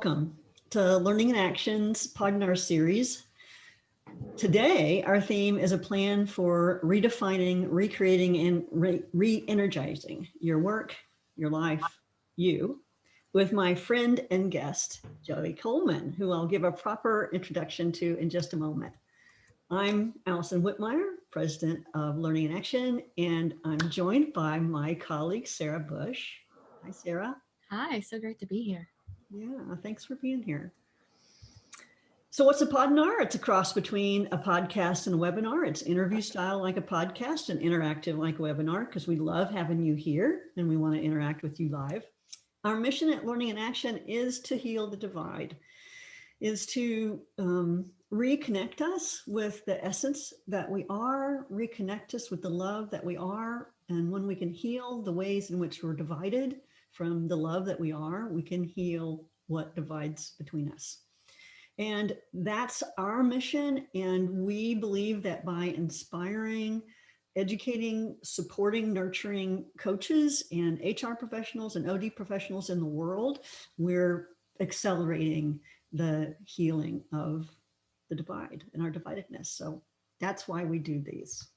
Welcome to Learning in Action's Podinar series. Today, our theme is a plan for redefining, recreating, and re-energizing your work, your life, you, with my friend and guest, Joey Coleman, who I'll give a proper introduction to in just a moment. I'm Allison Whitmire, President of Learning in Action, and I'm joined by my colleague, Sarah Bush. Hi, Sarah. Hi, so great to be here. Yeah, thanks for being here. So what's a Podinar? It's a cross between a podcast and a webinar. It's interview style like a podcast and interactive like a webinar because we love having you here and we want to interact with you live. Our mission at Learning in Action is to heal the divide, is to reconnect us with the essence that we are, reconnect us with the love that we are. And when we can heal the ways in which we're divided from the love that we are, we can heal what divides between us. And that's our mission. And we believe that by inspiring, educating, supporting, nurturing coaches and HR professionals and OD professionals in the world, we're accelerating the healing of the divide and our dividedness. So that's why we do these.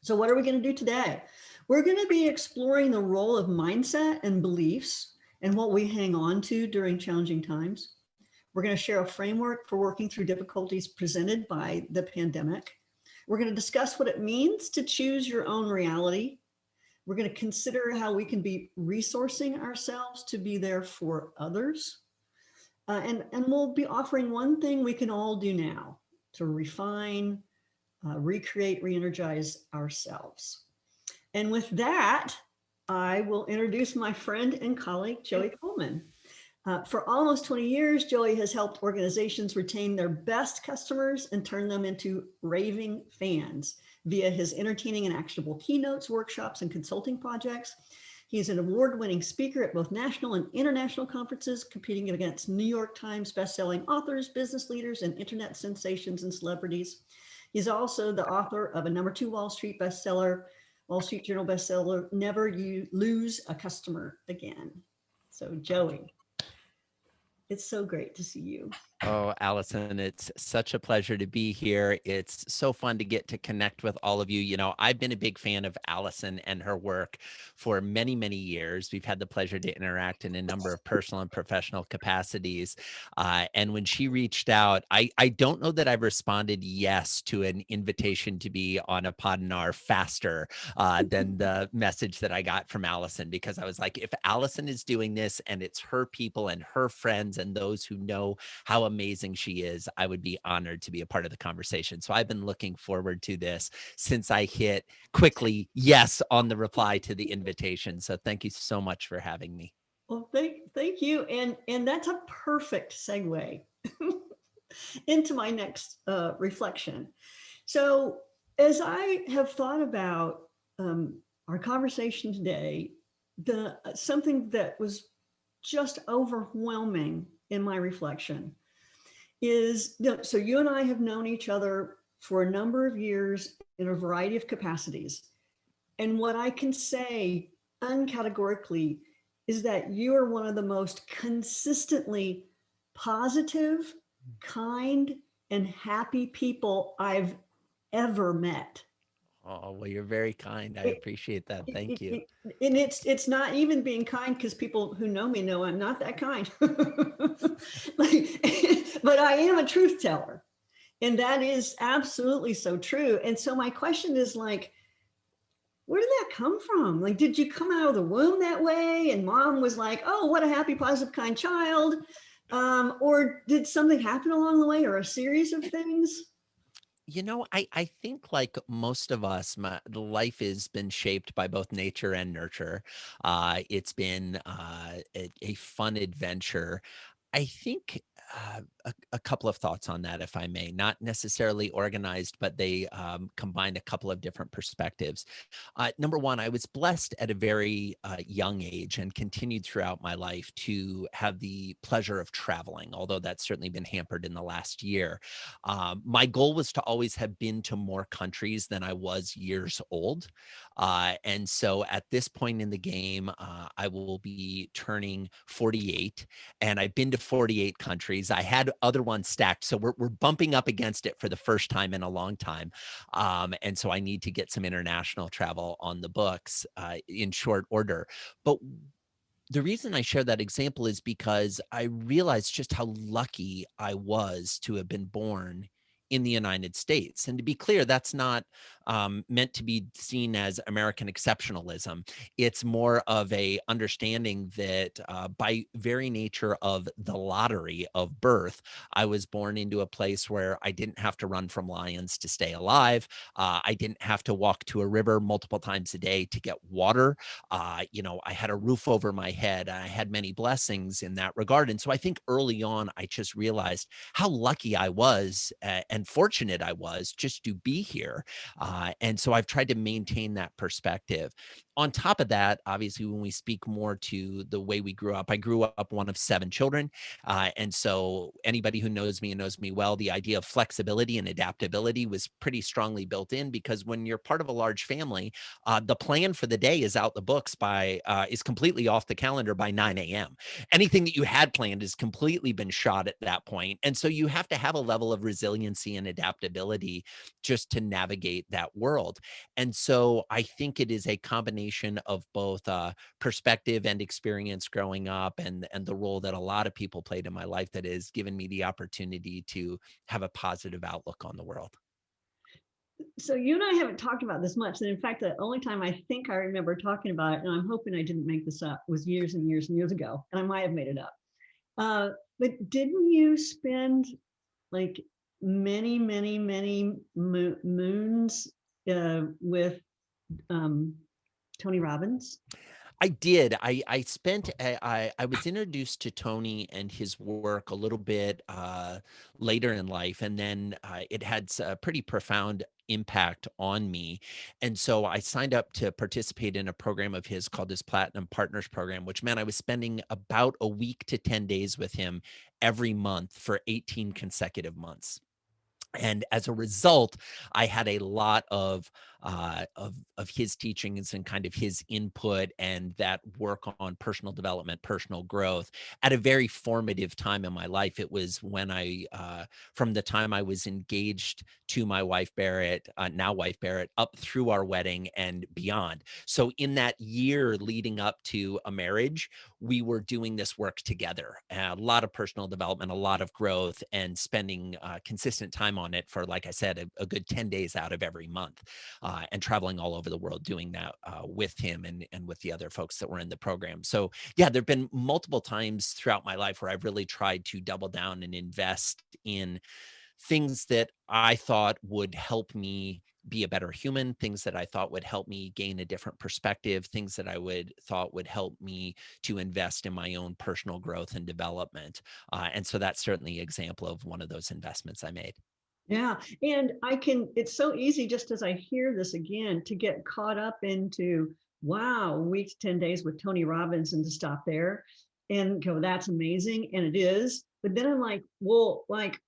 So what are we going to do today? We're going to be exploring the role of mindset and beliefs and what we hang on to during challenging times. We're going to share a framework for working through difficulties presented by the pandemic. We're going to discuss what it means to choose your own reality. We're going to consider how we can be resourcing ourselves to be there for others. And we'll be offering one thing we can all do now to refine, recreate, re-energize ourselves. And with that, I will introduce my friend and colleague, Joey Coleman. For almost 20 years, Joey has helped organizations retain their best customers and turn them into raving fans via his entertaining and actionable keynotes, workshops, and consulting projects. He's an award-winning speaker at both national and international conferences, competing against New York Times bestselling authors, business leaders, and internet sensations and celebrities. He's also the author of a #2 Wall Street bestseller, Wall Street Journal bestseller, Never You Lose a Customer Again. So Joey, it's so great to see you. Oh, Allison, it's such a pleasure to be here. It's so fun to get to connect with all of you. You know, I've been a big fan of Allison and her work for many, many years. We've had the pleasure to interact in a number of personal and professional capacities. And when she reached out, I don't know that I've responded yes to an invitation to be on a Podinar faster than the message that I got from Allison, because I was like, if Allison is doing this and it's her people and her friends and those who know how amazing she is, I would be honored to be a part of the conversation. So I've been looking forward to this since I hit quickly yes on the reply to the invitation. So thank you so much for having me. Well, thank you. And that's a perfect segue into my next reflection. So as I have thought about our conversation today, something that was just overwhelming in my reflection is, so you and I have known each other for a number of years in a variety of capacities. And what I can say uncategorically is that you are one of the most consistently positive, kind, and happy people I've ever met. Oh, well, you're very kind. I appreciate that. Thank you. And it's not even being kind, because people who know me know I'm not that kind. But I am a truth teller. And that is absolutely so true. And so my question is, like, where did that come from? Like, did you come out of the womb that way? And mom was like, oh, what a happy, positive, kind child. Or did something happen along the way, or a series of things? You know, I think like most of us, the life has been shaped by both nature and nurture. It's been a fun adventure. I think a couple of thoughts on that, if I may. Not necessarily organized, but they combine a couple of different perspectives. Number one, I was blessed at a very young age and continued throughout my life to have the pleasure of traveling, although that's certainly been hampered in the last year. My goal was to always have been to more countries than I was years old. And so at this point in the game, I will be turning 48, and I've been to 48 countries. I had other ones stacked, so we're bumping up against it for the first time in a long time. And so I need to get some international travel on the books in short order. But the reason I share that example is because I realized just how lucky I was to have been born in the United States. And to be clear, that's not meant to be seen as American exceptionalism. It's more of a understanding that by very nature of the lottery of birth, I was born into a place where I didn't have to run from lions to stay alive. I didn't have to walk to a river multiple times a day to get water. I had a roof over my head. And I had many blessings in that regard. And so I think early on, I just realized how lucky I was and fortunate I was just to be here. And so I've tried to maintain that perspective. On top of that, obviously, when we speak more to the way we grew up, I grew up one of 7 children. And so anybody who knows me and knows me well, the idea of flexibility and adaptability was pretty strongly built in, because when you're part of a large family, the plan for the day is out the books is completely off the calendar by 9 a.m. Anything that you had planned has completely been shot at that point. And so you have to have a level of resiliency and adaptability just to navigate that world. And so I think it is a combination of both perspective and experience growing up, and the role that a lot of people played in my life that has given me the opportunity to have a positive outlook on the world. So you and I haven't talked about this much. And in fact, the only time I think I remember talking about it, and I'm hoping I didn't make this up, was years and years and years ago. And I might have made it up. But didn't you spend like many, many, many moons with Tony Robbins? I did. I spent. I was introduced to Tony and his work a little bit later in life, and then it had a pretty profound impact on me. And so I signed up to participate in a program of his called his Platinum Partners Program, which meant I was spending about a week to 10 days with him every month for 18 consecutive months. And as a result, I had a lot of his teachings and kind of his input and that work on personal development, personal growth at a very formative time in my life. It was when from the time I was engaged to my wife Barrett, now wife Barrett, up through our wedding and beyond. So in that year leading up to a marriage, we were doing this work together. A lot of personal development, a lot of growth, and spending consistent time on it for, like I said, a good 10 days out of every month, and traveling all over the world doing that with him and with the other folks that were in the program. So yeah, there've been multiple times throughout my life where I've really tried to double down and invest in things that I thought would help me be a better human, things that I thought would help me gain a different perspective, things that I would thought would help me to invest in my own personal growth and development. And so that's certainly an example of one of those investments I made. Yeah. And it's so easy just as I hear this again to get caught up into, wow, weeks, 10 days with Tony Robbins, and to stop there and go, that's amazing. And it is. But then I'm like, well, like,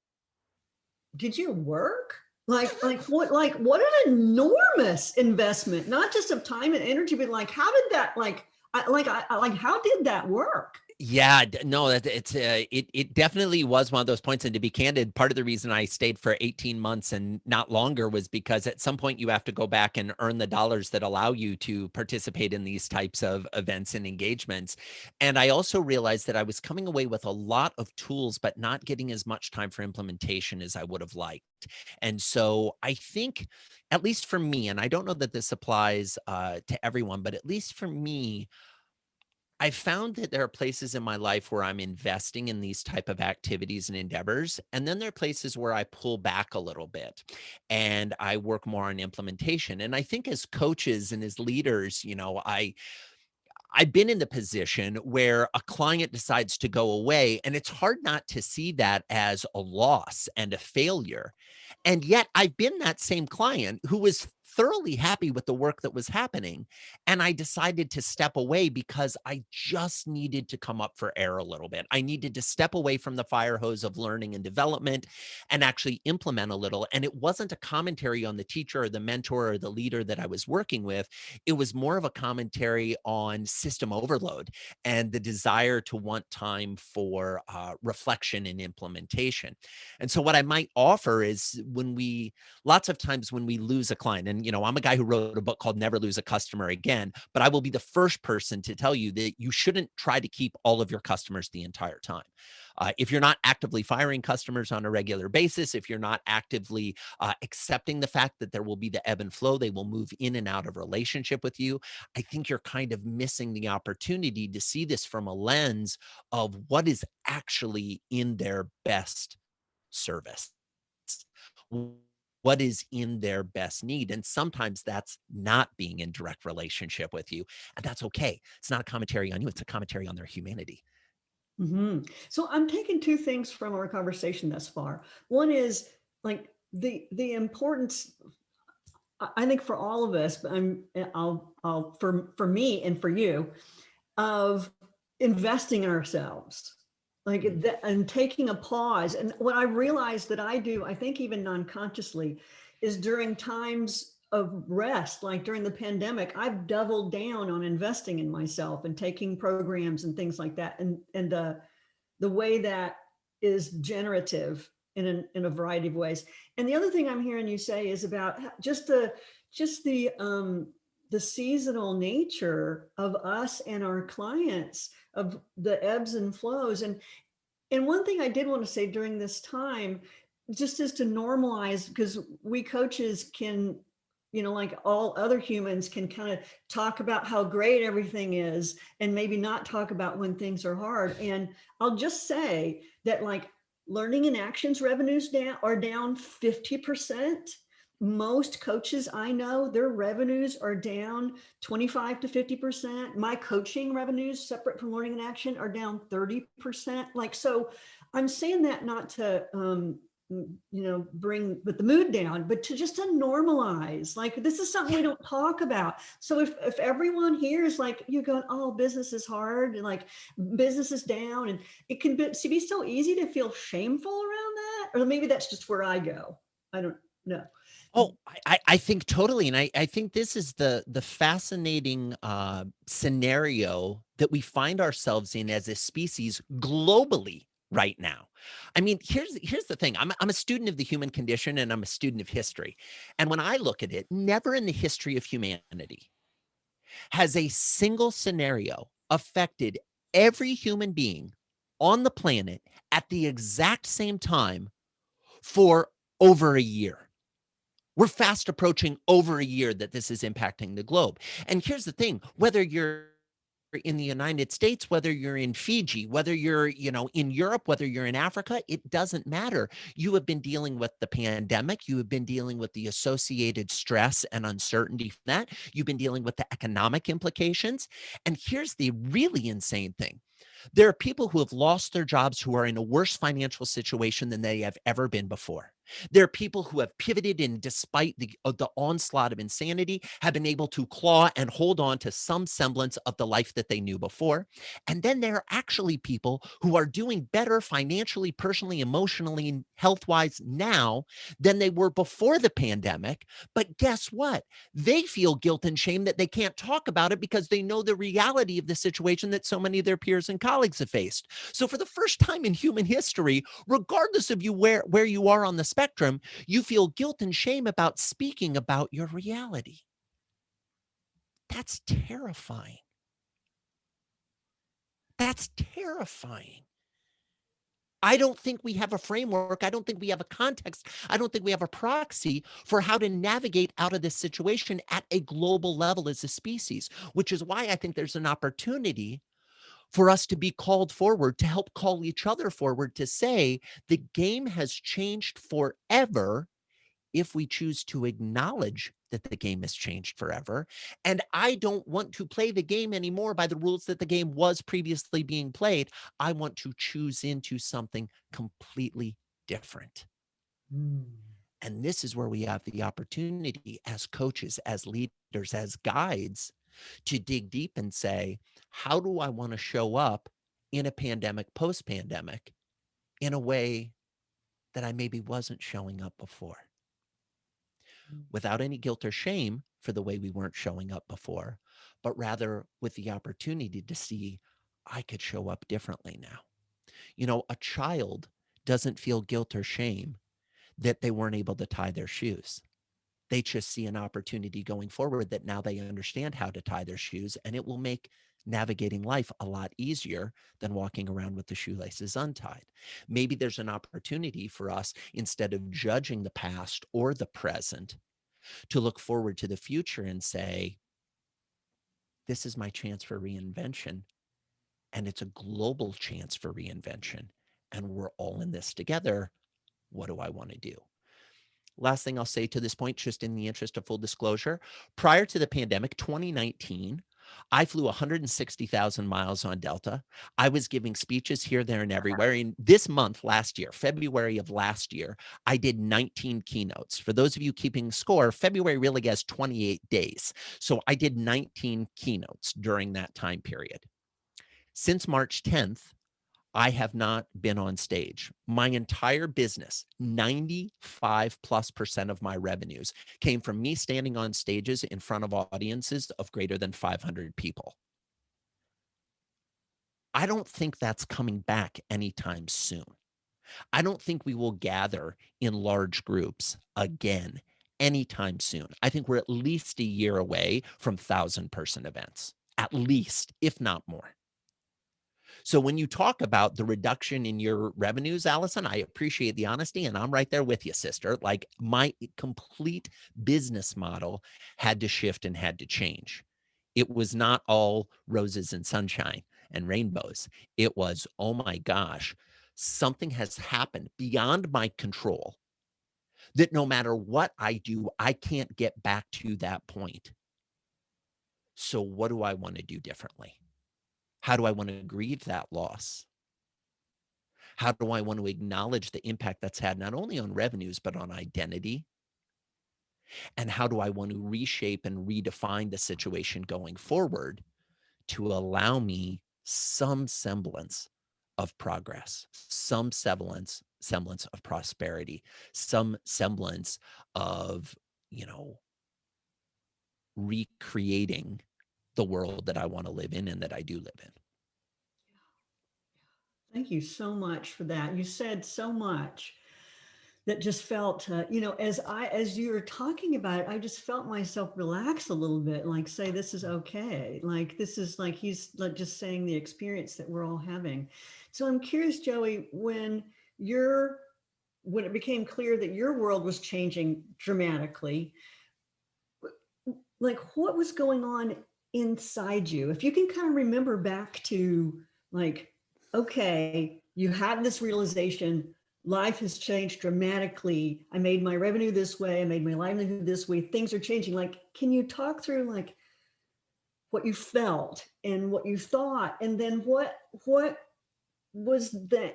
did you work? What an enormous investment, not just of time and energy, but like, how did that, how did that work? Yeah, no, it definitely was one of those points. And to be candid, part of the reason I stayed for 18 months and not longer was because at some point you have to go back and earn the dollars that allow you to participate in these types of events and engagements. And I also realized that I was coming away with a lot of tools, but not getting as much time for implementation as I would have liked. And so I think, at least for me, and I don't know that this applies to everyone, but at least for me, I found that there are places in my life where I'm investing in these type of activities and endeavors. And then there are places where I pull back a little bit and I work more on implementation. And I think as coaches and as leaders, I've been in the position where a client decides to go away, and it's hard not to see that as a loss and a failure. And yet I've been that same client who was thoroughly happy with the work that was happening. And I decided to step away because I just needed to come up for air a little bit. I needed to step away from the fire hose of learning and development and actually implement a little. And it wasn't a commentary on the teacher or the mentor or the leader that I was working with. It was more of a commentary on system overload and the desire to want time for reflection and implementation. And so what I might offer is lots of times when we lose a client, and I'm a guy who wrote a book called Never Lose a Customer Again, but I will be the first person to tell you that you shouldn't try to keep all of your customers the entire time. If you're not actively firing customers on a regular basis, if you're not actively accepting the fact that there will be the ebb and flow, they will move in and out of relationship with you, I think you're kind of missing the opportunity to see this from a lens of what is actually in their best service, what is in their best need. And sometimes that's not being in direct relationship with you. And that's okay. It's not a commentary on you, it's a commentary on their humanity. So I'm taking two things from our conversation thus far. One is like the importance, I think for all of us, but I'll for me and for you, of investing in ourselves, like that, and taking a pause. And what I realized that I do, I think even non-consciously, is during times of rest, like during the pandemic, I've doubled down on investing in myself and taking programs and things like that. And the way that is generative in a variety of ways. And the other thing I'm hearing you say is about just the seasonal nature of us and our clients, of the ebbs and flows. And one thing I did want to say during this time, just is to normalize, because we coaches can, like all other humans, can kind of talk about how great everything is and maybe not talk about when things are hard. And I'll just say that, like, learning and actions revenues are down 50%. Most coaches I know, their revenues are down 25 to 50%. My coaching revenues, separate from learning and action, are down 30%. Like, so I'm saying that not to, bring the mood down, but to just to normalize, like, this is something we don't talk about. So if everyone here is like, you're going, oh, business is hard, and like business is down, and it can be so easy to feel shameful around that, or maybe that's just where I go. I don't know. Oh, I think totally. And I think this is the fascinating scenario that we find ourselves in as a species globally right now. I mean, here's the thing. I'm a student of the human condition, and I'm a student of history. And when I look at it, never in the history of humanity has a single scenario affected every human being on the planet at the exact same time for over a year. We're fast approaching over a year that this is impacting the globe. And here's the thing, whether you're in the United States, whether you're in Fiji, whether you're, in Europe, whether you're in Africa, it doesn't matter. You have been dealing with the pandemic. You have been dealing with the associated stress and uncertainty from that. You've been dealing with the economic implications. And here's the really insane thing. There are people who have lost their jobs who are in a worse financial situation than they have ever been before. There are people who have pivoted and, despite the onslaught of insanity, have been able to claw and hold on to some semblance of the life that they knew before. And then there are actually people who are doing better financially, personally, emotionally, and health-wise now than they were before the pandemic. But guess what? They feel guilt and shame that they can't talk about it because they know the reality of the situation that so many of their peers and colleagues have faced. So for the first time in human history, regardless of where you are on the spectrum, you feel guilt and shame about speaking about your reality. That's terrifying. That's terrifying. I don't think we have a framework. I don't think we have a context. I don't think we have a proxy for how to navigate out of this situation at a global level as a species, which is why I think there's an opportunity for us to be called forward, to help call each other forward, to say the game has changed forever if we choose to acknowledge that the game has changed forever, and I don't want to play the game anymore by the rules that the game was previously being played. I want to choose into something completely different. Mm. And this is where we have the opportunity as coaches, as leaders, as guides to dig deep and say, how do I want to show up in a pandemic, post-pandemic, in a way that I maybe wasn't showing up before, without any guilt or shame for the way we weren't showing up before, but rather with the opportunity to see I could show up differently now. You know, a child doesn't feel guilt or shame that they weren't able to tie their shoes. They just see an opportunity going forward that now they understand how to tie their shoes, and it will make navigating life a lot easier than walking around with the shoelaces untied. Maybe there's an opportunity for us, instead of judging the past or the present, to look forward to the future and say, this is my chance for reinvention. And it's a global chance for reinvention. And we're all in this together. What do I want to do? Last thing I'll say to this point, just in the interest of full disclosure, prior to the pandemic, 2019, I flew 160,000 miles on Delta. I was giving speeches here, there, and everywhere. And this month, last year, February of last year, I did 19 keynotes. For those of you keeping score, February really has 28 days. So I did 19 keynotes during that time period. Since March 10th, I have not been on stage. My entire business, 95+% of my revenues came from me standing on stages in front of audiences of greater than 500 people. I don't think that's coming back anytime soon. I don't think we will gather in large groups again anytime soon. I think we're at least a year away from 1,000-person events, at least, if not more. So when you talk about the reduction in your revenues, Allison, I appreciate the honesty, and I'm right there with you, sister. Like, my complete business model had to shift and had to change. It was not all roses and sunshine and rainbows. It was, oh my gosh, something has happened beyond my control that no matter what I do, I can't get back to that point. So what do I want to do differently? How do I want to grieve that loss? How do I want to acknowledge the impact that's had not only on revenues, but on identity? And how do I want to reshape and redefine the situation going forward to allow me some semblance of progress, some semblance of prosperity, some semblance of, recreating the world that I want to live in and that I do live in. Thank you so much for that. You said so much that just felt, as you were talking about it, I just felt myself relax a little bit, like say, this is okay. Like, this is like, he's like just saying the experience that we're all having. So I'm curious, Joey, when it became clear that your world was changing dramatically, like what was going on inside you? If you can kind of remember back to like, okay, you have this realization, life has changed dramatically. I made my revenue this way. I made my livelihood this way. Things are changing. Like, can you talk through like what you felt and what you thought? And then what was the,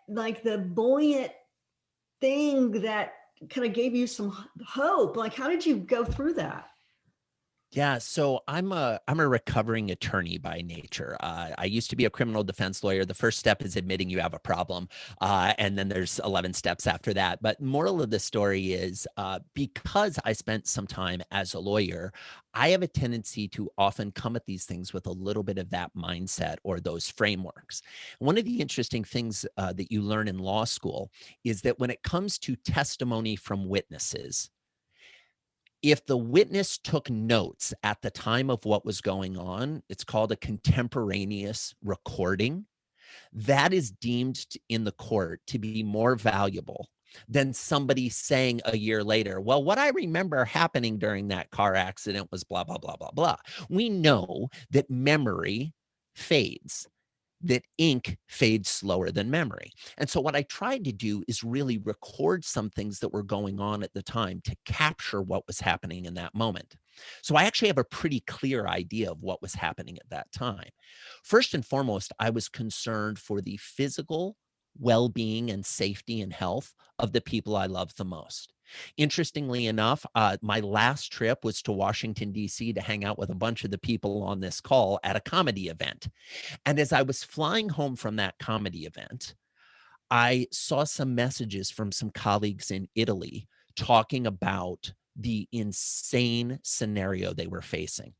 like the buoyant thing that kind of gave you some hope? Like, how did you go through that? Yeah, so I'm a recovering attorney by nature. I used to be a criminal defense lawyer. The first step is admitting you have a problem, and then there's 11 steps after that. But moral of the story is, because I spent some time as a lawyer, I have a tendency to often come at these things with a little bit of that mindset or those frameworks. One of the interesting things that you learn in law school is that when it comes to testimony from witnesses, if the witness took notes at the time of what was going on, it's called a contemporaneous recording. That is deemed in the court to be more valuable than somebody saying a year later, well, what I remember happening during that car accident was blah, blah, blah, blah, blah. We know that memory fades. that ink fades slower than memory. And so what I tried to do is really record some things that were going on at the time to capture what was happening in that moment. So I actually have a pretty clear idea of what was happening at that time. First and foremost, I was concerned for the physical well-being and safety and health of the people I love the most. Interestingly enough, my last trip was to Washington, D.C. to hang out with a bunch of the people on this call at a comedy event. And as I was flying home from that comedy event, I saw some messages from some colleagues in Italy talking about the insane scenario they were facing.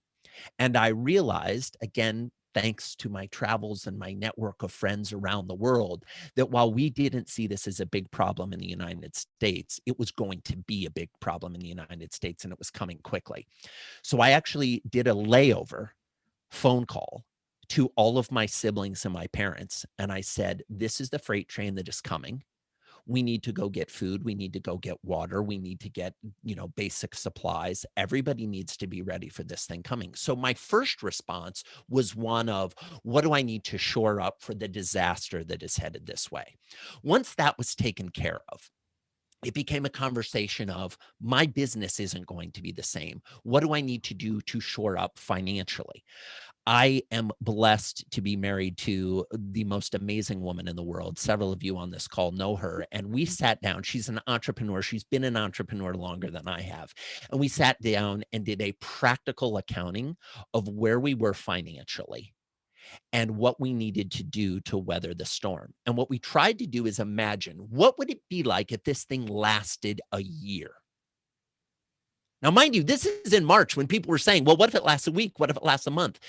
And I realized, again, thanks to my travels and my network of friends around the world, that while we didn't see this as a big problem in the United States, it was going to be a big problem in the United States, and it was coming quickly. So I actually did a layover phone call to all of my siblings and my parents. And I said, this is the freight train that is coming. We need to go get food. We need to go get water. We need to get, basic supplies. Everybody needs to be ready for this thing coming. So my first response was one of, what do I need to shore up for the disaster that is headed this way? Once that was taken care of, it became a conversation of, my business isn't going to be the same. What do I need to do to shore up financially? I am blessed to be married to the most amazing woman in the world. Several of you on this call know her. And we sat down. She's an entrepreneur. She's been an entrepreneur longer than I have. And we sat down and did a practical accounting of where we were financially and what we needed to do to weather the storm. And what we tried to do is imagine, what would it be like if this thing lasted a year? Now, mind you, this is in March when people were saying, well, what if it lasts a week? What if it lasts a month?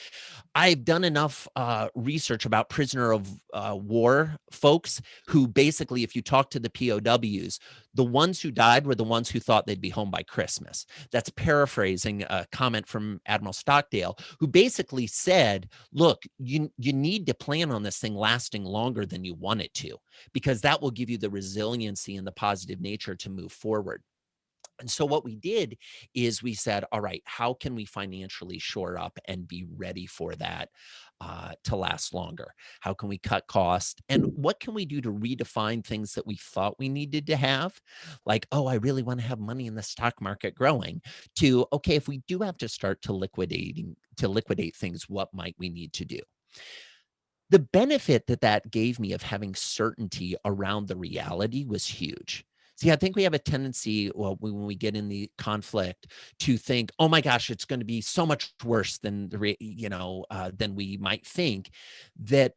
I've done enough research about prisoner of war folks who basically, if you talk to the POWs, the ones who died were the ones who thought they'd be home by Christmas. That's paraphrasing a comment from Admiral Stockdale, who basically said, look, you need to plan on this thing lasting longer than you want it to, because that will give you the resiliency and the positive nature to move forward. And so what we did is we said, all right, how can we financially shore up and be ready for that to last longer? How can we cut costs? And what can we do to redefine things that we thought we needed to have? Like, oh, I really want to have money in the stock market growing, to, okay, if we do have to start to liquidate things, what might we need to do? The benefit that gave me of having certainty around the reality was huge. See, I think we have a tendency, well, when we get in the conflict, to think, "Oh my gosh, it's going to be so much worse than than we might think," that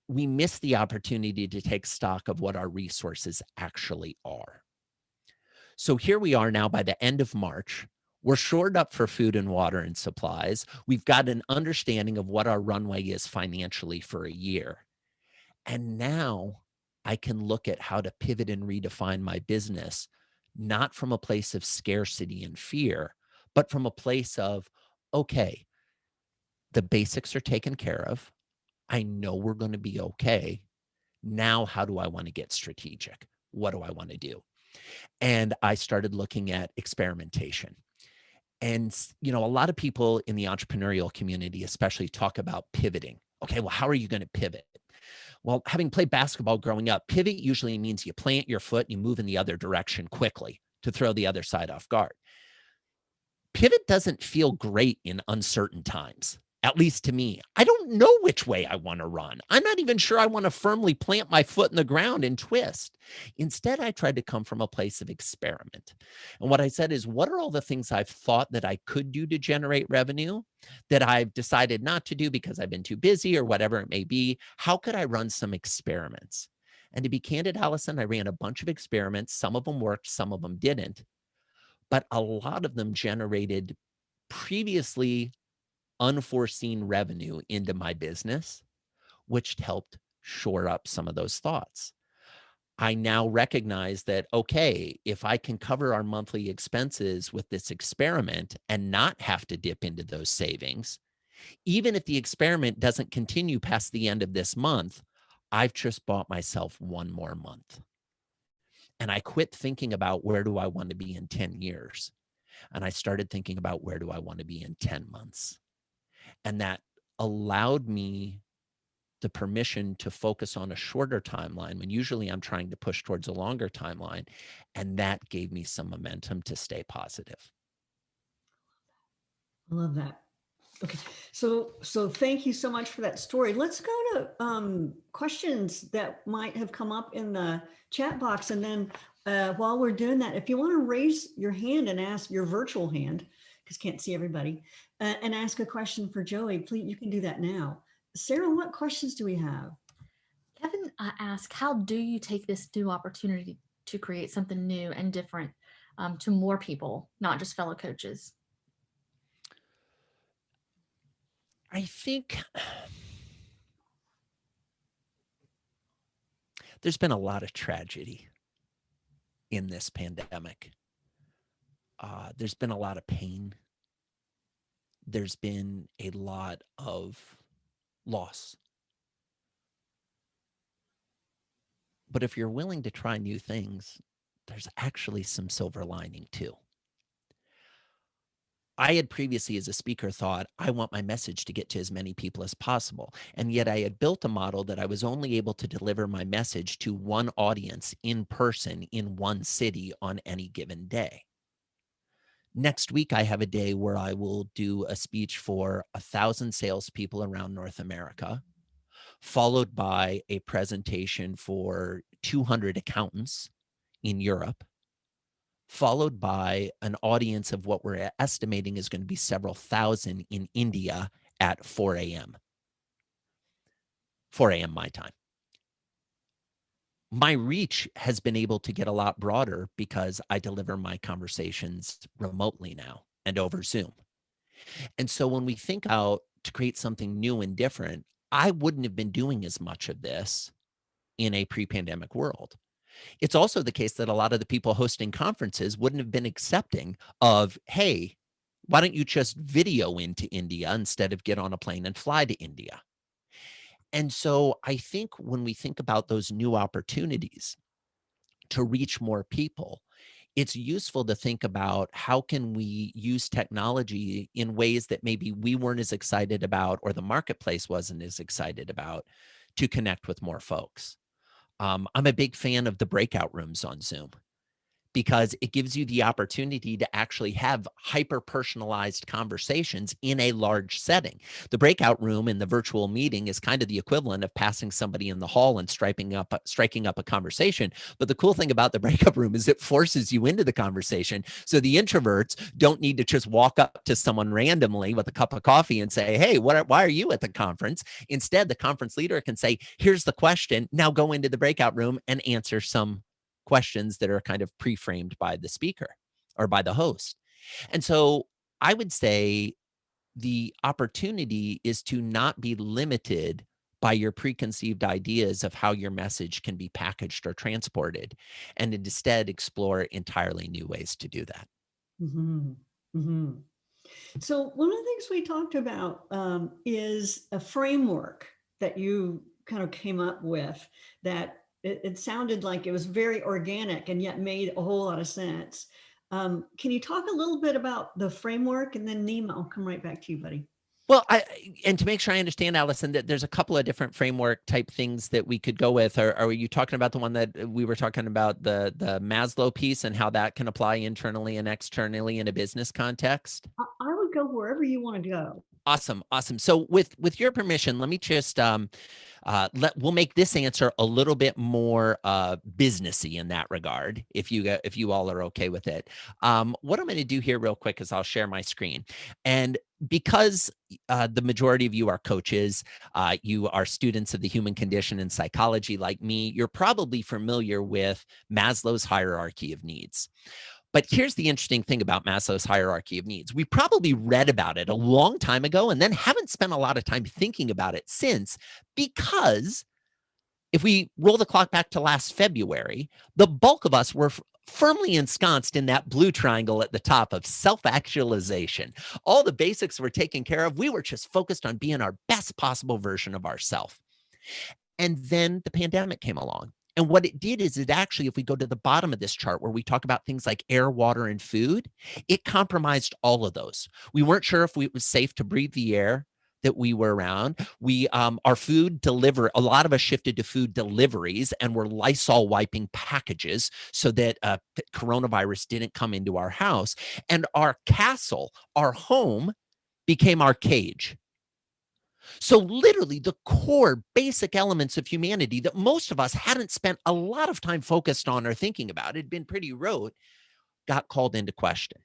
we miss the opportunity to take stock of what our resources actually are. So here we are now by the end of March. We're shored up for food and water and supplies. We've got an understanding of what our runway is financially for a year. And now I can look at how to pivot and redefine my business, not from a place of scarcity and fear, but from a place of, okay, the basics are taken care of. I know we're going to be okay. Now, how do I want to get strategic? What do I want to do? And I started looking at experimentation. And, a lot of people in the entrepreneurial community, especially, talk about pivoting. Okay, well, how are you going to pivot? Well, having played basketball growing up, pivot usually means you plant your foot and you move in the other direction quickly to throw the other side off guard. Pivot doesn't feel great in uncertain times, at least to me. I don't know which way I want to run. I'm not even sure I want to firmly plant my foot in the ground and twist. Instead, I tried to come from a place of experiment. And what I said is, what are all the things I've thought that I could do to generate revenue that I've decided not to do because I've been too busy or whatever it may be? How could I run some experiments? And to be candid, Allison, I ran a bunch of experiments. Some of them worked, some of them didn't. But a lot of them generated previously unforeseen revenue into my business, which helped shore up some of those thoughts. I now recognize that, okay, if I can cover our monthly expenses with this experiment and not have to dip into those savings, even if the experiment doesn't continue past the end of this month, I've just bought myself one more month. And I quit thinking about, where do I want to be in 10 years? And I started thinking about, where do I want to be in 10 months? And that allowed me the permission to focus on a shorter timeline when usually I'm trying to push towards a longer timeline. And that gave me some momentum to stay positive. I love that. Okay, so thank you so much for that story. Let's go to questions that might have come up in the chat box, and then while we're doing that, if you want to raise your hand and ask your virtual hand, because can't see everybody, and ask a question for Joey, please, you can do that now. Sarah, what questions do we have? Kevin asked, how do you take this new opportunity to create something new and different to more people, not just fellow coaches? I think there's been a lot of tragedy in this pandemic. There's been a lot of pain. There's been a lot of loss. But if you're willing to try new things, there's actually some silver lining too. I had previously, as a speaker, thought, I want my message to get to as many people as possible. And yet I had built a model that I was only able to deliver my message to one audience in person in one city on any given day. Next week, I have a day where I will do a speech for 1,000 salespeople around North America, followed by a presentation for 200 accountants in Europe, followed by an audience of what we're estimating is going to be several thousand in India at 4 a.m. 4 a.m. my time. My reach has been able to get a lot broader because I deliver my conversations remotely now and over Zoom. And so when we think out to create something new and different, I wouldn't have been doing as much of this in a pre-pandemic world. It's also the case that a lot of the people hosting conferences wouldn't have been accepting of, hey, why don't you just video into India instead of get on a plane and fly to India? And so I think when we think about those new opportunities to reach more people, it's useful to think about how can we use technology in ways that maybe we weren't as excited about or the marketplace wasn't as excited about to connect with more folks. I'm a big fan of the breakout rooms on Zoom because it gives you the opportunity to actually have hyper-personalized conversations in a large setting. The breakout room in the virtual meeting is kind of the equivalent of passing somebody in the hall and striking up a conversation. But the cool thing about the breakout room is it forces you into the conversation. So the introverts don't need to just walk up to someone randomly with a cup of coffee and say, hey, why are you at the conference? Instead, the conference leader can say, here's the question. Now go into the breakout room and answer some questions that are kind of pre-framed by the speaker or by the host. And so I would say the opportunity is to not be limited by your preconceived ideas of how your message can be packaged or transported, and instead explore entirely new ways to do that. Mm-hmm. Mm-hmm. So one of the things we talked about is a framework that you kind of came up with that it sounded like it was very organic and yet made a whole lot of sense. Can you talk a little bit about the framework, and then Nima, I'll come right back to you, buddy. Well, and to make sure I understand, Allison, that there's a couple of different framework type things that we could go with. Are you talking about the one that we were talking about, the Maslow piece and how that can apply internally and externally in a business context? I would go wherever you want to go. Awesome. So with your permission, let me just we'll make this answer a little bit more businessy in that regard, if you all are okay with it. What I'm going to do here real quick is I'll share my screen, and because the majority of you are coaches, you are students of the human condition and psychology like me, you're probably familiar with Maslow's hierarchy of needs. But here's the interesting thing about Maslow's hierarchy of needs. We probably read about it a long time ago and then haven't spent a lot of time thinking about it since, because if we roll the clock back to last February, the bulk of us were firmly ensconced in that blue triangle at the top of self-actualization. All the basics were taken care of. We were just focused on being our best possible version of ourselves. And then the pandemic came along. And what it did is it actually, if we go to the bottom of this chart where we talk about things like air, water, and food, it compromised all of those. We weren't sure if it was safe to breathe the air that we were around. We, our food deliver, a lot of us shifted to food deliveries and were Lysol wiping packages so that coronavirus didn't come into our house. And our castle, our home, became our cage. So literally the core basic elements of humanity that most of us hadn't spent a lot of time focused on or thinking about, had been pretty rote, got called into question.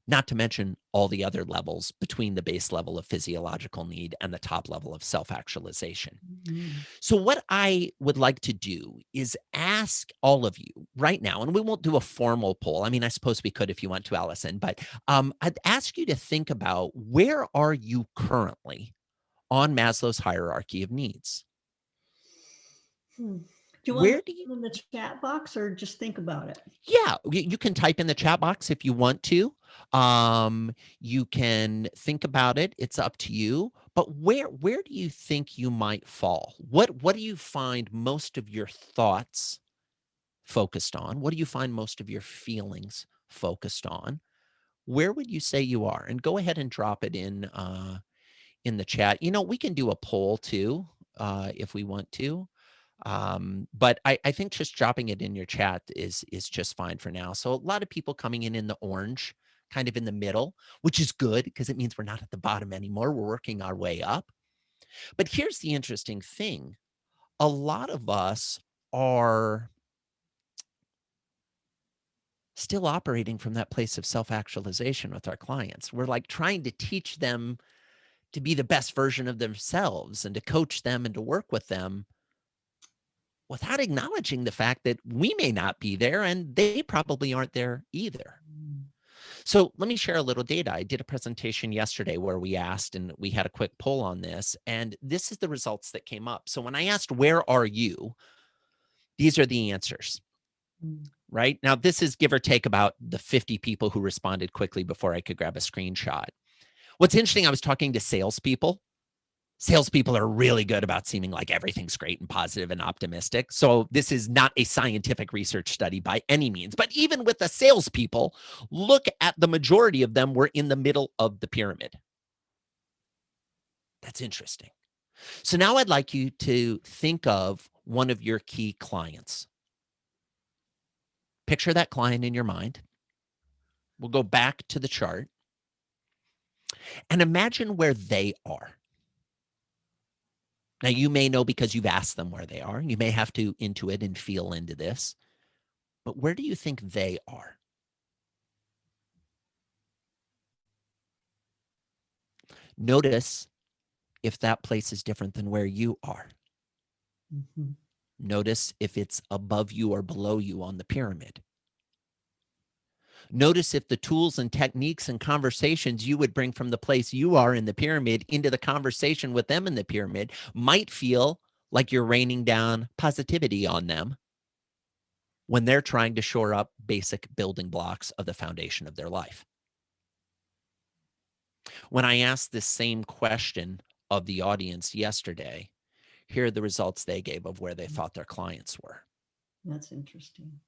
Not to mention all the other levels between the base level of physiological need and the top level of self-actualization. Mhm. So what I would like to do is ask all of you right now, and we won't do a formal poll. I mean, I suppose we could if you want to, Allison, but I'd ask you to think about, where are you currently on Maslow's hierarchy of needs? Do you want Where to do you, put it in the chat box or just think about it? yeah, you can type in the chat box if you want to. You can think about it. It's up to you. But where do you think you might fall? What do you find most of your thoughts focused on? What do you find most of your feelings focused on? Where would you say you are? And go ahead and drop it in the chat. You know, we can do a poll too, if we want to. But I think just dropping it in your chat is just fine for now. So a lot of people coming in the orange, kind of in the middle, which is good because it means we're not at the bottom anymore. We're working our way up. But here's the interesting thing. A lot of us are still operating from that place of self-actualization with our clients. We're like trying to teach them to be the best version of themselves and to coach them and to work with them without acknowledging the fact that we may not be there and they probably aren't there either. So let me share a little data. I did a presentation yesterday where we asked, and we had a quick poll on this, and this is the results that came up. So when I asked, where are you? These are the answers, right? Now, this is give or take about the 50 people who responded quickly before I could grab a screenshot. What's interesting, I was talking to salespeople. Salespeople are really good about seeming like everything's great and positive and optimistic. So this is not a scientific research study by any means. But even with the salespeople, look at the majority of them were in the middle of the pyramid. That's interesting. So now I'd like you to think of one of your key clients. Picture that client in your mind. We'll go back to the chart and imagine where they are. Now, you may know because you've asked them where they are. You may have to intuit and feel into this. But where do you think they are? Notice if that place is different than where you are. Mhm. Notice if it's above you or below you on the pyramid. Notice if the tools and techniques and conversations you would bring from the place you are in the pyramid into the conversation with them in the pyramid might feel like you're raining down positivity on them when they're trying to shore up basic building blocks of the foundation of their life. When I asked this same question of the audience yesterday, here are the results they gave of where they thought their clients were. That's interesting.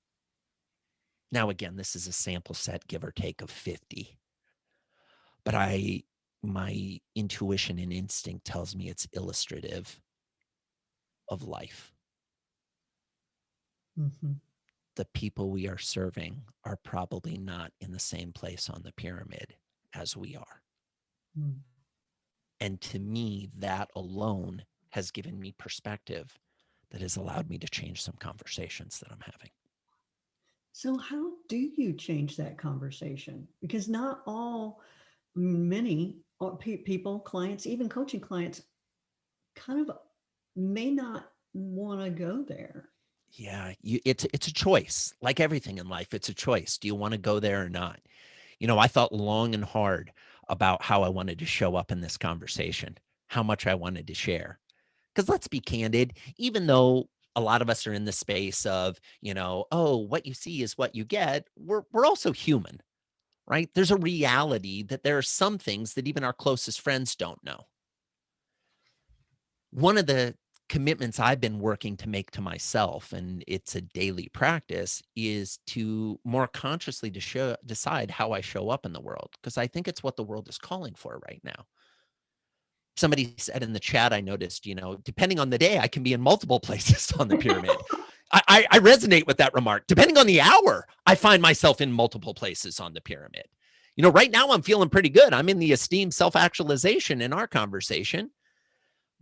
Now, again, this is a sample set, give or take, of 50. But my intuition and instinct tells me it's illustrative of life. Mhm. The people we are serving are probably not in the same place on the pyramid as we are. Mm. And to me, that alone has given me perspective that has allowed me to change some conversations that I'm having. So how do you change that conversation? Because not all, many people, clients, even coaching clients kind of may not want to go there. Yeah, it's a choice. Like everything in life, it's a choice. Do you want to go there or not? You know, I thought long and hard about how I wanted to show up in this conversation, how much I wanted to share. Because let's be candid, even though a lot of us are in the space of, you know, oh, what you see is what you get, we're also human, right? There's a reality that there are some things that even our closest friends don't know. One of the commitments I've been working to make to myself, and it's a daily practice, is to more consciously decide how I show up in the world, because I think it's what the world is calling for right now. Somebody said in the chat, I noticed, depending on the day, I can be in multiple places on the pyramid. I resonate with that remark. Depending on the hour, I find myself in multiple places on the pyramid. Right now I'm feeling pretty good. I'm in the esteemed self-actualization in our conversation.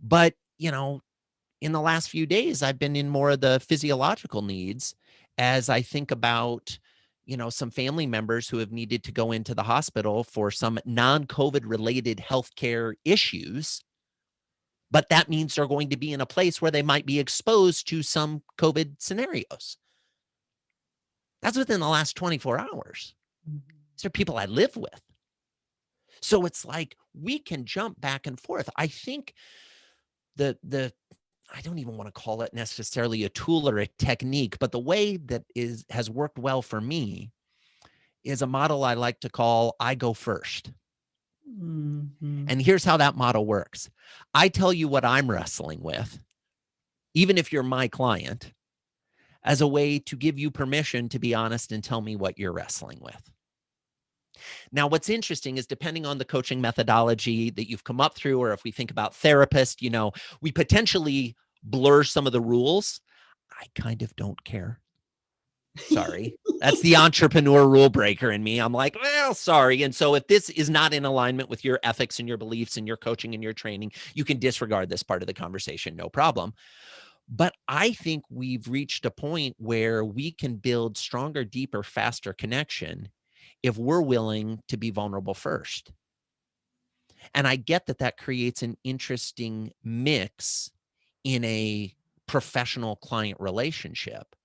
But, in the last few days, I've been in more of the physiological needs as I think about, some family members who have needed to go into the hospital for some non-COVID related healthcare issues. But that means they're going to be in a place where they might be exposed to some COVID scenarios. That's within the last 24 hours. These are people I live with. So it's like we can jump back and forth. I think I don't even want to call it necessarily a tool or a technique, but the way that has worked well for me is a model I like to call I go first. Mm-hmm. And here's how that model works. I tell you what I'm wrestling with, even if you're my client, as a way to give you permission to be honest and tell me what you're wrestling with. Now, what's interesting is depending on the coaching methodology that you've come up through, or if we think about therapists, we potentially blur some of the rules. I kind of don't care. Sorry. That's the entrepreneur rule breaker in me. I'm like, well, sorry. And so if this is not in alignment with your ethics and your beliefs and your coaching and your training, you can disregard this part of the conversation, no problem. But I think we've reached a point where we can build stronger, deeper, faster connection if we're willing to be vulnerable first. And I get that creates an interesting mix in a professional client relationship.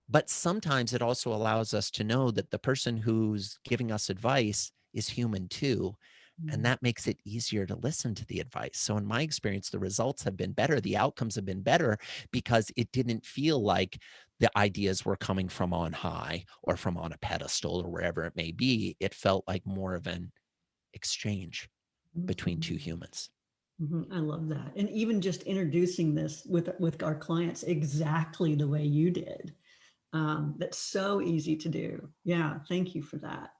But sometimes it also allows us to know that the person who's giving us advice is human too. And that makes it easier to listen to the advice. So in my experience, the results have been better. The outcomes have been better because it didn't feel like the ideas were coming from on high or from on a pedestal or wherever it may be. It felt like more of an exchange between two humans. Mm-hmm. I love that. And even just introducing this with our clients exactly the way you did. That's so easy to do. Yeah, thank you for that.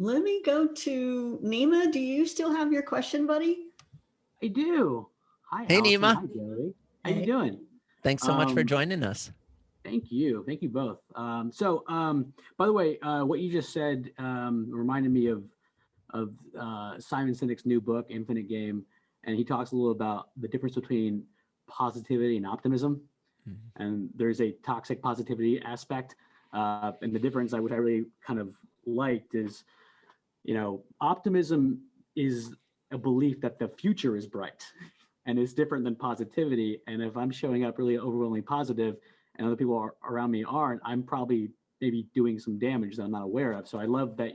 Let me go to Nima. Do you still have your question, buddy? I do. Hi, Hey, Allison. Nima. Hi, Gary. How Hey. you doing? Thanks so much for joining us. Thank you. Thank you both. By the way, what you just said reminded me of Simon Sinek's new book, Infinite Game, and he talks a little about the difference between positivity and optimism. Mm-hmm. And there's a toxic positivity aspect, and the difference I really kind of liked is, optimism is a belief that the future is bright, and it's different than positivity. And if I'm showing up really overwhelmingly positive, and other people around me aren't, I'm probably maybe doing some damage that I'm not aware of. So I love that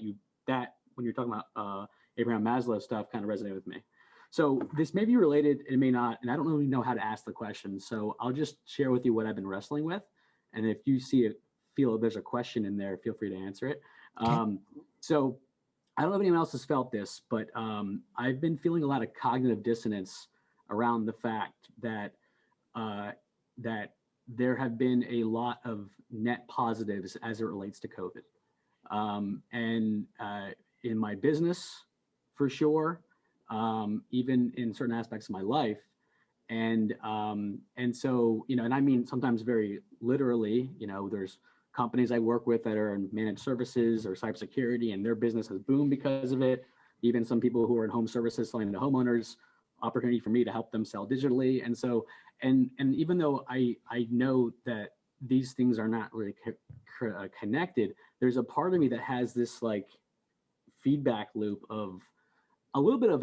when you're talking about Abraham Maslow stuff, kind of resonated with me. So this may be related, it may not, and I don't really know how to ask the question. So I'll just share with you what I've been wrestling with. And if you feel there's a question in there, feel free to answer it. Okay. So I don't know if anyone else has felt this, but I've been feeling a lot of cognitive dissonance around the fact that that there have been a lot of net positives as it relates to COVID. And in my business, for sure, even in certain aspects of my life. And so, and I mean, sometimes very literally, there's companies I work with that are in managed services or cybersecurity, and their business has boomed because of it. Even some people who are in home services selling to homeowners, opportunity for me to help them sell digitally. And so, and even though I know that these things are not really connected, there's a part of me that has this like feedback loop of a little bit of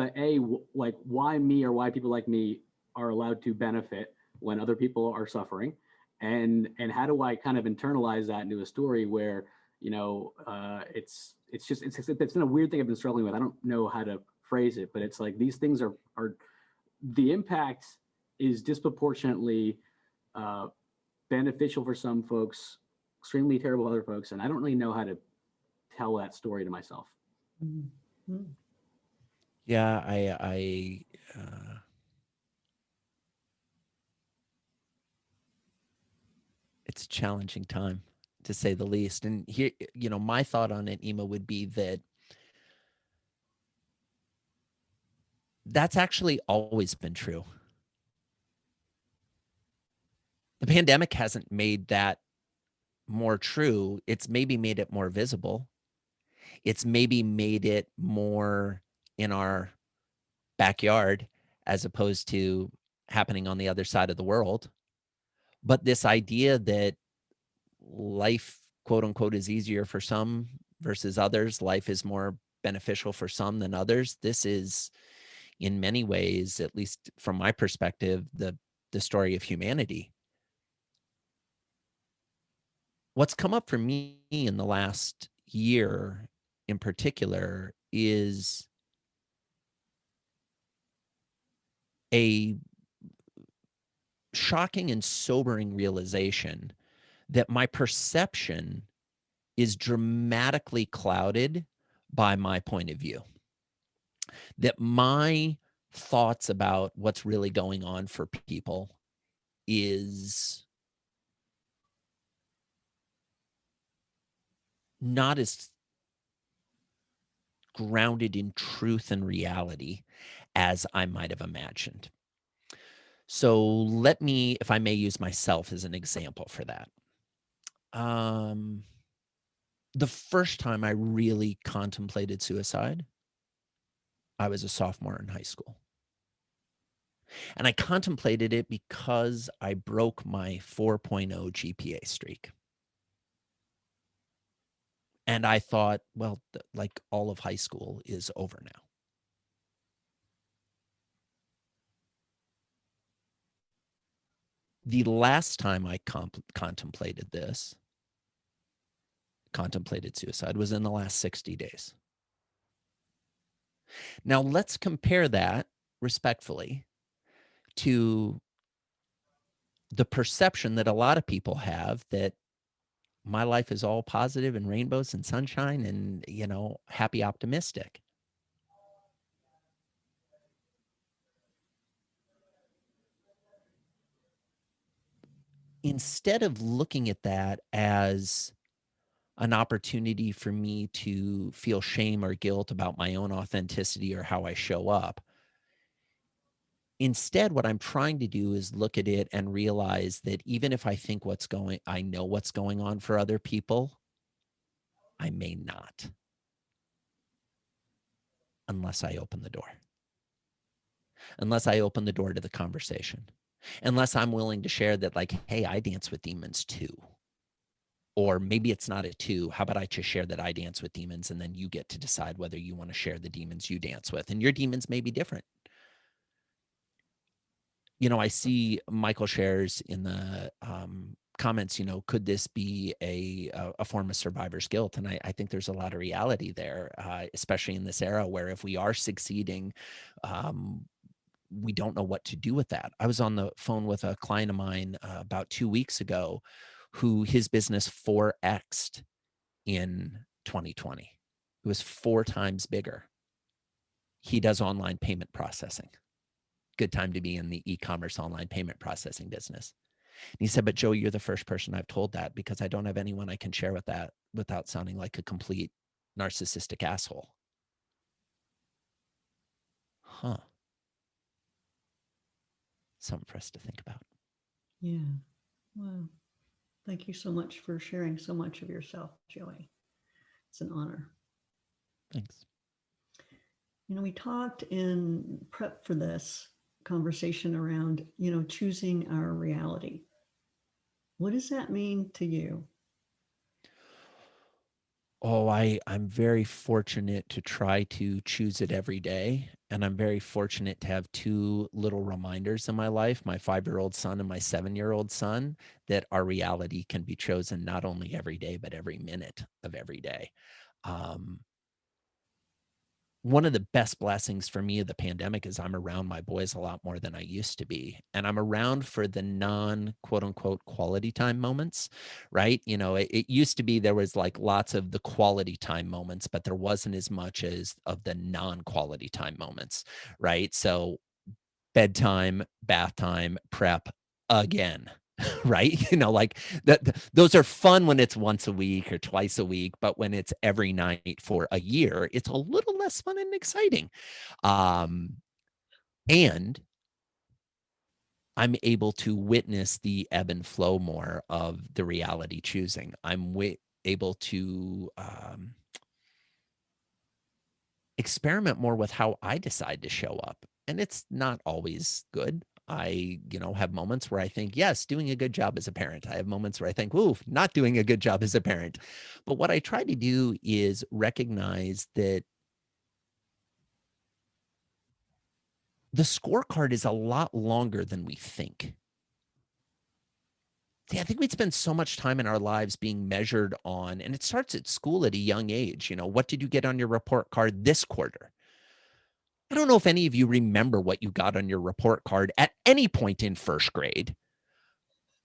like why me, or why people like me are allowed to benefit when other people are suffering, and how do I kind of internalize that into a story where it's been a weird thing I've been struggling with. I don't know how to phrase it, but it's like these things are the impact is disproportionately beneficial for some folks, extremely terrible for other folks, and I don't really know how to tell that story to myself. Mm-hmm. Yeah, it's a challenging time, to say the least. And here, my thought on it, Ema, would be that that's actually always been true. The pandemic hasn't made that more true. It's maybe made it more visible. It's maybe made it more in our backyard as opposed to happening on the other side of the world. But this idea that life, quote unquote, is easier for some versus others, life is more beneficial for some than others. This is, in many ways, at least from my perspective, the story of humanity. What's come up for me in the last year in particular is a shocking and sobering realization that my perception is dramatically clouded by my point of view. That my thoughts about what's really going on for people is not as grounded in truth and reality as I might have imagined. So let me, if I may, use myself as an example for that. The first time I really contemplated suicide, I was a sophomore in high school. And I contemplated it because I broke my 4.0 GPA streak. And I thought, well, like all of high school is over now. The last time I contemplated suicide, was in the last 60 days. Now, let's compare that respectfully to the perception that a lot of people have that my life is all positive and rainbows and sunshine and, happy, optimistic. Instead of looking at that as an opportunity for me to feel shame or guilt about my own authenticity or how I show up, instead, what I'm trying to do is look at it and realize that even if I think I know what's going on for other people, I may not, unless I open the door. Unless I open the door to the conversation. Unless I'm willing to share that, like, hey, I dance with demons too. Or maybe it's not a two. How about I just share that I dance with demons and then you get to decide whether you want to share the demons you dance with. And your demons may be different. I see Michael shares in the comments, could this be a form of survivor's guilt? And I think there's a lot of reality there, especially in this era where if we are succeeding, we don't know what to do with that. I was on the phone with a client of mine about 2 weeks ago who his business 4x'd in 2020. It was 4 times bigger. He does online payment processing. Good time to be in the e-commerce online payment processing business. And he said, but Joe, you're the first person I've told that because I don't have anyone I can share with that without sounding like a complete narcissistic asshole. Huh. Something for us to think about. Yeah. Wow. Thank you so much for sharing so much of yourself, Joey. It's an honor. Thanks. We talked in prep for this conversation around, choosing our reality. What does that mean to you? Oh, I'm very fortunate to try to choose it every day. And I'm very fortunate to have 2 little reminders in my life, my 5-year-old son and my 7-year-old son, that our reality can be chosen not only every day, but every minute of every day. One of the best blessings for me of the pandemic is I'm around my boys a lot more than I used to be. And I'm around for the non quote unquote quality time moments, right? It used to be there was like lots of the quality time moments, but there wasn't as much as of the non-quality time moments, right? So bedtime, bath time, prep again. Right? Like those are fun when it's once a week or twice a week, but when it's every night for a year, it's a little less fun and exciting. And I'm able to witness the ebb and flow more of the reality choosing. I'm able to experiment more with how I decide to show up. And it's not always good. I, have moments where I think, yes, doing a good job as a parent. I have moments where I think, ooh, not doing a good job as a parent. But what I try to do is recognize that the scorecard is a lot longer than we think. See, I think we'd spend so much time in our lives being measured on, and it starts at school at a young age. What did you get on your report card this quarter? I don't know if any of you remember what you got on your report card at any point in first grade,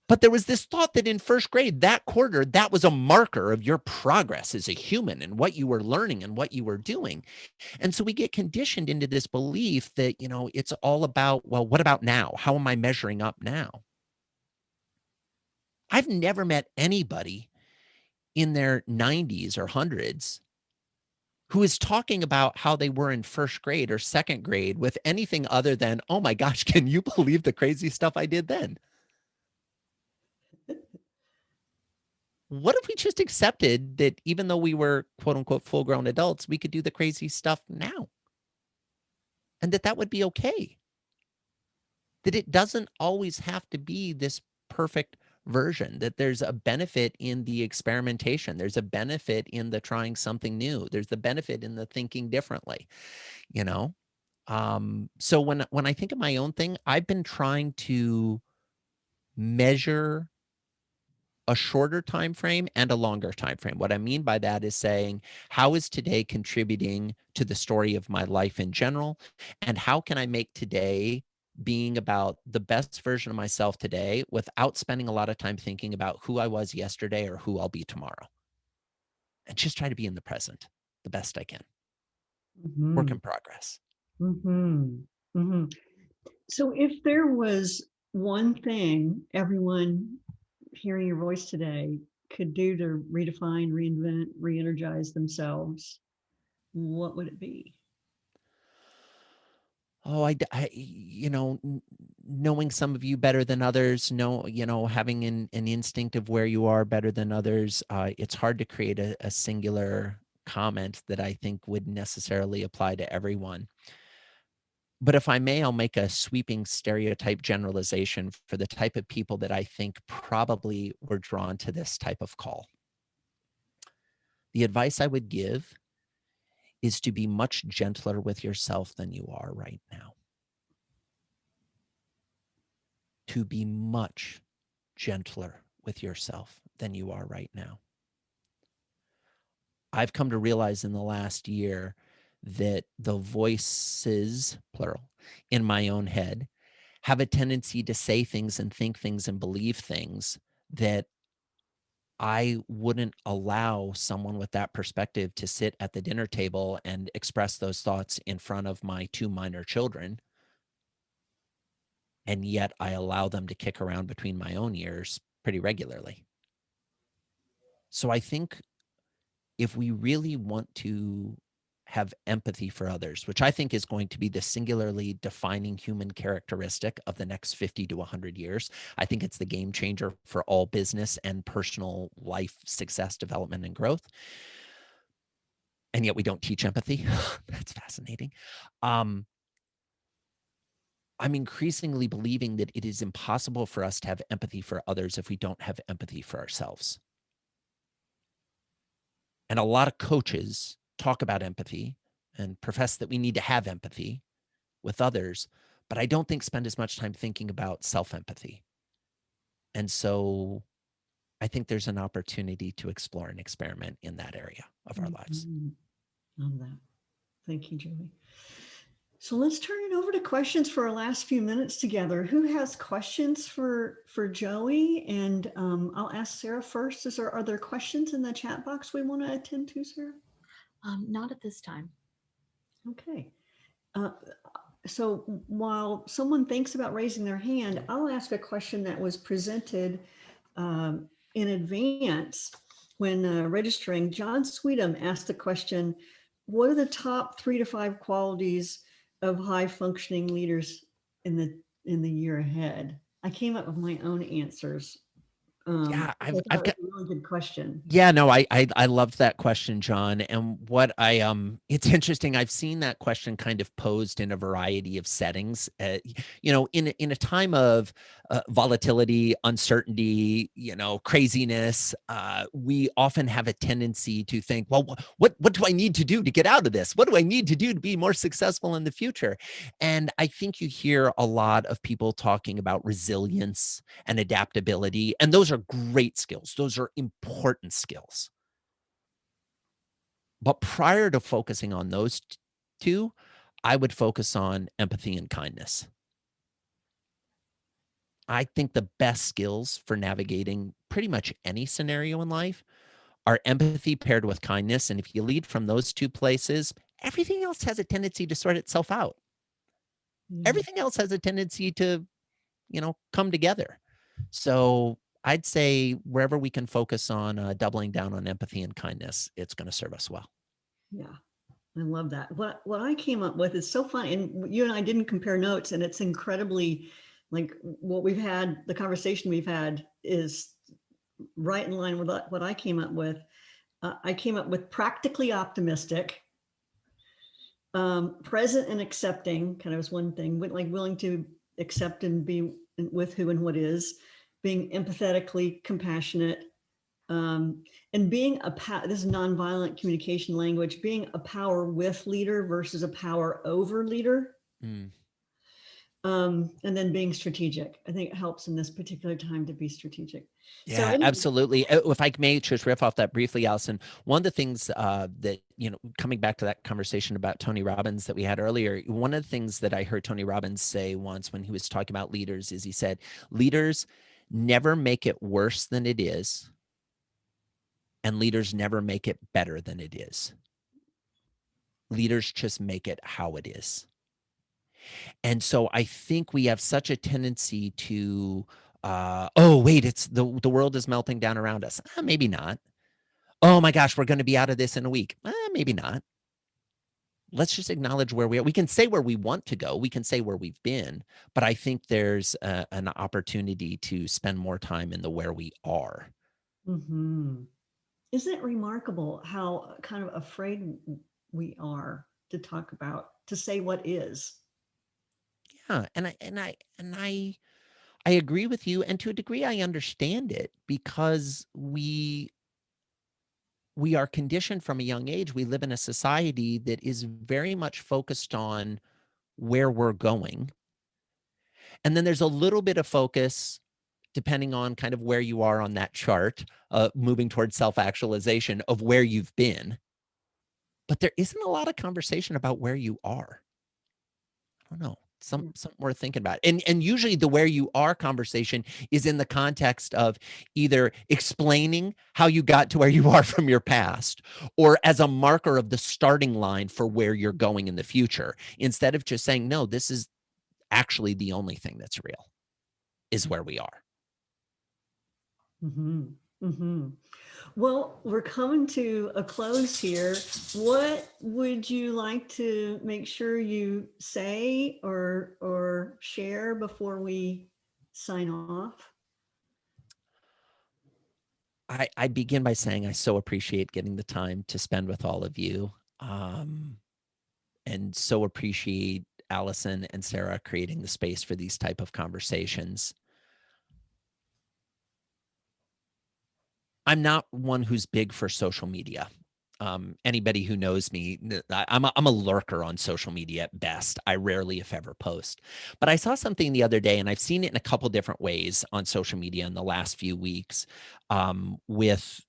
but there was this thought that in first grade, that quarter, that was a marker of your progress as a human and what you were learning and what you were doing. And so we get conditioned into this belief that, it's all about, well, what about now? How am I measuring up now? I've never met anybody in their 90s or hundreds who is talking about how they were in first grade or second grade with anything other than, oh my gosh, can you believe the crazy stuff I did then? What if we just accepted that even though we were quote unquote full grown adults, we could do the crazy stuff now and that would be okay? That it doesn't always have to be this perfect version, that there's a benefit in the experimentation. There's a benefit in the trying something new. There's the benefit in the thinking differently, you know? So when I think of my own thing, I've been trying to measure a shorter time frame and a longer time frame. What I mean by that is saying, how is today contributing to the story of my life in general? And how can I make today being about the best version of myself today without spending a lot of time thinking about who I was yesterday or who I'll be tomorrow? And just try to be in the present the best I can. Work in progress. So if there was one thing everyone hearing your voice today could do to redefine, reinvent, re-energize themselves, what would it be? Oh, knowing some of you better than others, having an instinct of where you are better than others. It's hard to create a singular comment that I think would necessarily apply to everyone. But if I may, I'll make a sweeping stereotype generalization for the type of people that I think probably were drawn to this type of call. The advice I would give is to be much gentler with yourself than you are right now. To be much gentler with yourself than you are right now. I've come to realize in the last year that the voices, plural, in my own head have a tendency to say things and think things and believe things that I wouldn't allow someone with that perspective to sit at the dinner table and express those thoughts in front of my two minor children. And yet I allow them to kick around between my own ears pretty regularly. So I think if we really want to have empathy for others, which I think is going to be the singularly defining human characteristic of the next 50 to 100 years, I think it's the game changer for all business and personal life success, development, and growth. And yet we don't teach empathy. That's fascinating. I'm increasingly believing that it is impossible for us to have empathy for others if we don't have empathy for ourselves. And a lot of coaches talk about empathy and profess that we need to have empathy with others, but I don't think spend as much time thinking about self-empathy. And so I think there's an opportunity to explore and experiment in that area of our lives. Love that. Thank you, Joey. So let's turn it over to questions for our last few minutes together. Who has questions for Joey? And I'll ask Sarah first. Are there questions in the chat box we want to attend to, Sarah? Not at this time. Okay. So while someone thinks about raising their hand, I'll ask a question that was presented in advance when registering. John Sweetum asked the question, what are the top 3 to 5 qualities of high functioning leaders in the year ahead? I came up with my own answers. Yeah, I thought I've it was got. a really good question. Yeah, no, I loved that question, John. And what it's interesting. I've seen that question kind of posed in a variety of settings. In a time of volatility, uncertainty, craziness, we often have a tendency to think, well, what do I need to do to get out of this? What do I need to do to be more successful in the future? And I think you hear a lot of people talking about resilience and adaptability. And those are great skills. Those are important skills. But prior to focusing on those two, I would focus on empathy and kindness. I think the best skills for navigating pretty much any scenario in life are empathy paired with kindness. And if you lead from those two places, everything else has a tendency to sort itself out. Yeah. Everything else has a tendency to, come together. So I'd say wherever we can focus on doubling down on empathy and kindness, it's going to serve us well. Yeah. I love that. What I came up with is so fun. And you and I didn't compare notes, and it's incredibly like what we've had, the conversation we've had is right in line with what I came up with. I came up with practically optimistic, present and accepting, kind of was one thing, like willing to accept and be with who and what is, being empathetically compassionate, and being this is nonviolent communication language, being a power with leader versus a power over leader. Mm. And then being strategic. I think it helps in this particular time to be strategic. Yeah, So anyway, absolutely. If I may just riff off that briefly, Allison, one of the things that, coming back to that conversation about Tony Robbins that we had earlier, one of the things that I heard Tony Robbins say once when he was talking about leaders is he said, leaders never make it worse than it is, and leaders never make it better than it is. Leaders just make it how it is. And so I think we have such a tendency to, oh, wait, it's the world is melting down around us. Maybe not. Oh my gosh, we're going to be out of this in a week. Maybe not. Let's just acknowledge where we are. We can say where we want to go. We can say where we've been, but I think there's an opportunity to spend more time in the where we are. mm-hmm. Isn't it remarkable how kind of afraid we are to talk about, to say what is? Yeah, and I agree with you, and to a degree, I understand it because we are conditioned from a young age. We live in a society that is very much focused on where we're going. And then there's a little bit of focus, depending on kind of where you are on that chart, moving towards self-actualization of where you've been. But there isn't a lot of conversation about where you are. I don't know. Something worth thinking about. And usually the where you are conversation is in the context of either explaining how you got to where you are from your past, or as a marker of the starting line for where you're going in the future, instead of just saying, no, this is actually the only thing that's real, is where we are. Mm-hmm. Mm-hmm. Well, we're coming to a close here. What would you like to make sure you say or share before we sign off? I begin by saying I so appreciate getting the time to spend with all of you, and so appreciate Allison and Sarah creating the space for these type of conversations. I'm not one who's big for social media. Anybody who knows me, I'm a lurker on social media at best. I rarely, if ever, post. But I saw something the other day, and I've seen it in a couple different ways on social media in the last few weeks, with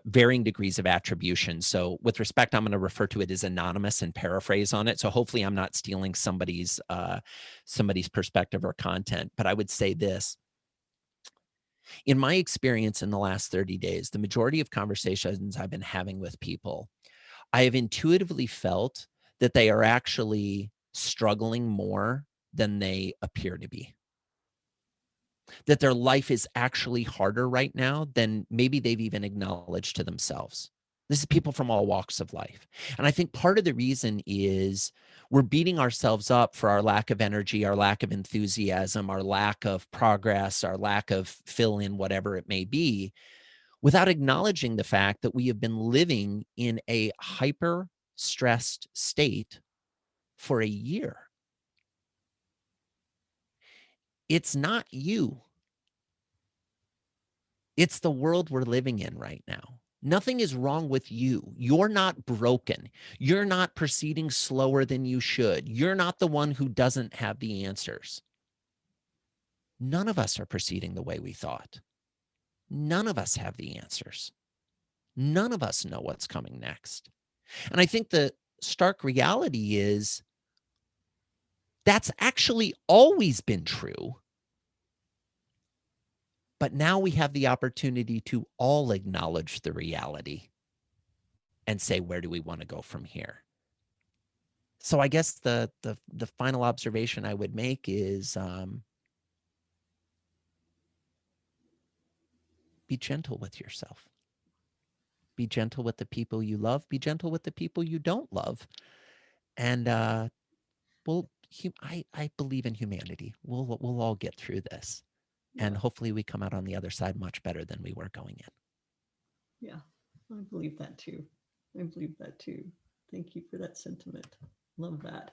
varying degrees of attribution. So with respect, I'm going to refer to it as anonymous and paraphrase on it. So hopefully I'm not stealing somebody's perspective or content. But I would say this. In my experience in the last 30 days, the majority of conversations I've been having with people, I have intuitively felt that they are actually struggling more than they appear to be. That their life is actually harder right now than maybe they've even acknowledged to themselves. This is people from all walks of life. And I think part of the reason is we're beating ourselves up for our lack of energy, our lack of enthusiasm, our lack of progress, our lack of fill in, whatever it may be, without acknowledging the fact that we have been living in a hyper stressed state for a year. It's not you. It's the world we're living in right now. Nothing is wrong with you. You're not broken. You're not proceeding slower than you should. You're not the one who doesn't have the answers. None of us are proceeding the way we thought. None of us have the answers. None of us know what's coming next. And I think the stark reality is that's actually always been true. But now we have the opportunity to all acknowledge the reality and say, where do we want to go from here? So I guess the final observation I would make is be gentle with yourself. Be gentle with the people you love. Be gentle with the people you don't love. And I believe in humanity. We'll all get through this. And hopefully we come out on the other side much better than we were going in. Yeah, I believe that too. Thank you for that sentiment. Love that.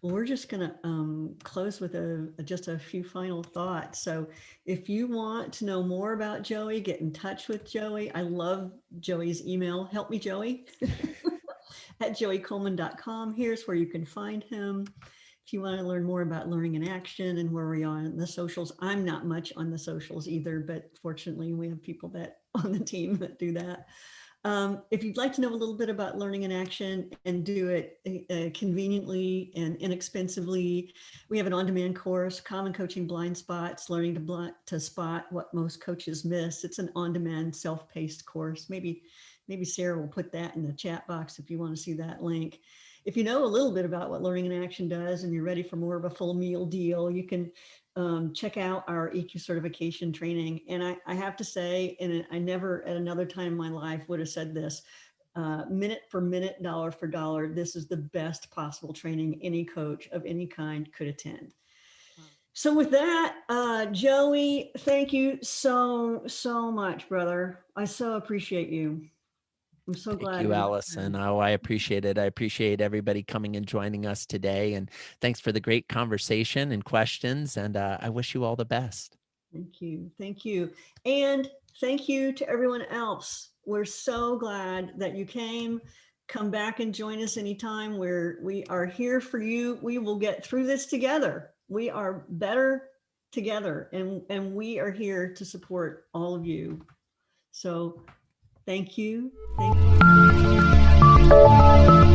Well, we're just going to close with just a few final thoughts. So if you want to know more about Joey, get in touch with Joey. I love Joey's email. Help me, Joey, at joeycoleman.com. Here's where you can find him. If you want to learn more about learning in action and where we are on the socials, I'm not much on the socials either, but fortunately we have people that on the team that do that. If you'd like to know a little bit about learning in action and do it conveniently and inexpensively, we have an on-demand course, Common Coaching Blind Spots, Learning to Spot What Most Coaches Miss. It's an on-demand self-paced course. Maybe Sarah will put that in the chat box if you want to see that link. If you know a little bit about what Learning in Action does and you're ready for more of a full meal deal, you can check out our EQ certification training. And I have to say, and I never at another time in my life would have said this, minute for minute, dollar for dollar, this is the best possible training any coach of any kind could attend. So with that, Joey, thank you so much, brother. I so appreciate you. I'm so glad. Thank you, Allison. Oh, I appreciate it. I appreciate everybody coming and joining us today. And thanks for the great conversation and questions. And I wish you all the best. Thank you. Thank you. And thank you to everyone else. We're so glad that you came. Come back and join us anytime. We are here for you. We will get through this together. We are better together. And we are here to support all of you. So thank you. Thank you.